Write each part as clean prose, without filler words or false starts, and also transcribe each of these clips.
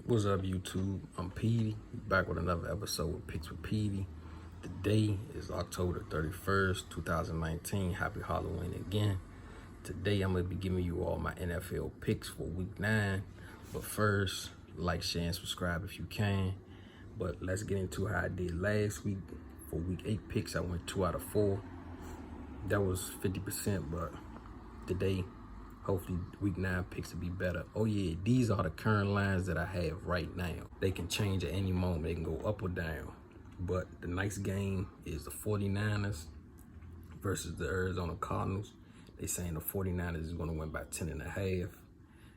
What's up, YouTube? I'm Petey, back with another episode of Picks with Petey. Today is October 31st, 2019. Happy Halloween again. Today I'm going to be giving you all my NFL picks for Week 9. But first, like, share, and subscribe if you can. But let's get into how I did last week. For Week 8 picks, I went 2 out of 4. That was 50%, but today, hopefully Week 9 picks will be better. Oh yeah, these are the current lines that I have right now. They can change at any moment. They can go up or down. But the next game is the 49ers versus the Arizona Cardinals. They saying the 49ers is going to win by 10.5.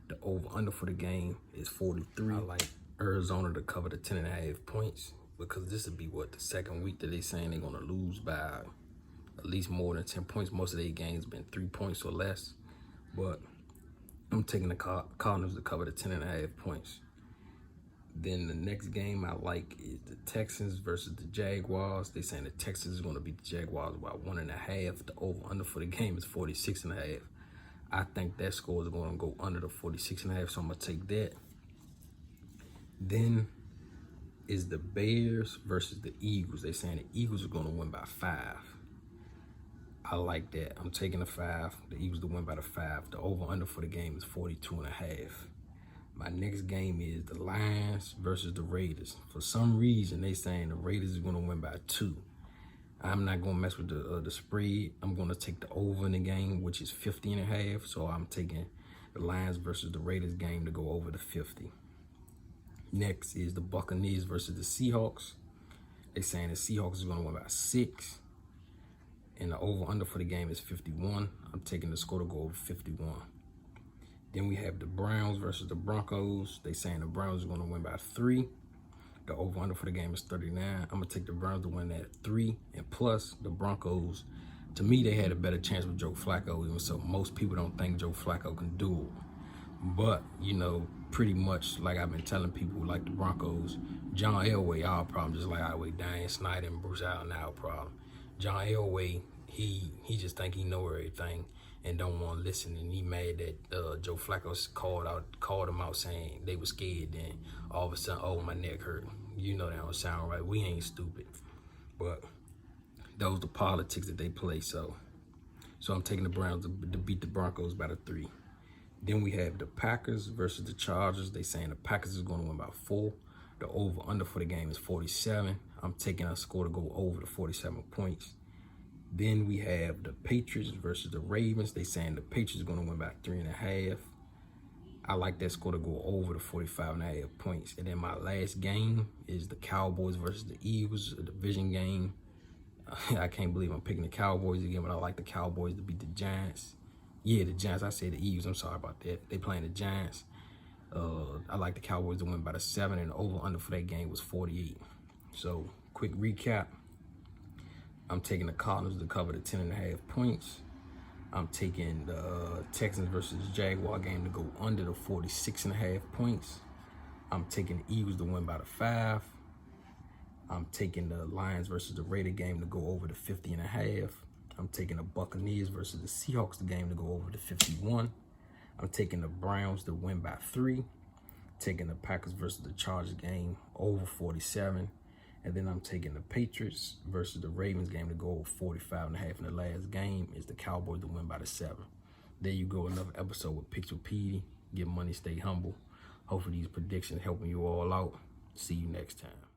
The over-under for the game is 43. I like Arizona to cover the 10.5 points because this will be, the second week that they saying they're going to lose by at least more than 10 points. Most of their games been 3 points or less. But I'm taking the Cardinals to cover the 10.5 points. Then the next game I like is the Texans versus the Jaguars. They saying the Texans is going to beat the Jaguars by 1.5. The over-under for the game is 46.5. I think that score is going to go under the 46.5, so I'm going to take that. Then is the Bears versus the Eagles. They saying the Eagles are going to win by 5. I like that. I'm taking the 5. The Eagles to win by the 5. The over-under for the game is 42.5. My next game is the Lions versus the Raiders. For some reason, they saying the Raiders are going to win by 2. I'm not going to mess with the spread. I'm going to take the over in the game, which is 50.5. So I'm taking the Lions versus the Raiders game to go over the 50. Next is the Buccaneers versus the Seahawks. They saying the Seahawks is going to win by 6. And the over-under for the game is 51. I'm taking the score to go over 51. Then we have the Browns versus the Broncos. They saying the Browns are going to win by 3. The over-under for the game is 39. I'm going to take the Browns to win at 3. And plus, the Broncos, to me, they had a better chance with Joe Flacco, even so most people don't think Joe Flacco can do it. But, pretty much like I've been telling people like the Broncos, John Elway, our problem, just like Diane Snyder and Bruce Allen, our problem. John Elway, he just think he know everything and don't want to listen, and he mad that Joe Flacco called him out saying they were scared. Then all of a sudden, oh, my neck hurt. That don't sound right. We ain't stupid, but those the politics that they play. So I'm taking the Browns to beat the Broncos by the 3. Then we have the Packers versus the Chargers. They saying the Packers is going to win by 4. The over-under for the game is 47. I'm taking a score to go over the 47 points. Then we have the Patriots versus the Ravens. They saying the Patriots are going to win by 3.5. I like that score to go over the 45.5 points. And then my last game is the Cowboys versus the Eagles, a division game. I can't believe I'm picking the Cowboys again, but I like the Cowboys to beat the Giants. Yeah, the Giants. I said the Eagles. I'm sorry about that. They playing the Giants. I like the Cowboys to win by the 7, and the over-under for that game was 48. So, quick recap. I'm taking the Cardinals to cover the 10.5 points. I'm taking the Texans versus Jaguar game to go under the 46.5 points. I'm taking the Eagles to win by the 5. I'm taking the Lions versus the Raiders game to go over the 50.5. I'm taking the Buccaneers versus the Seahawks the game to go over the 51. I'm taking the Browns to win by 3. Taking the Packers versus the Chargers game over 47. And then I'm taking the Patriots versus the Ravens game to go over 45.5. And the last game is the Cowboys to win by the 7. There you go, another episode with Picks with Petey. Get money, stay humble. Hopefully these predictions helping you all out. See you next time.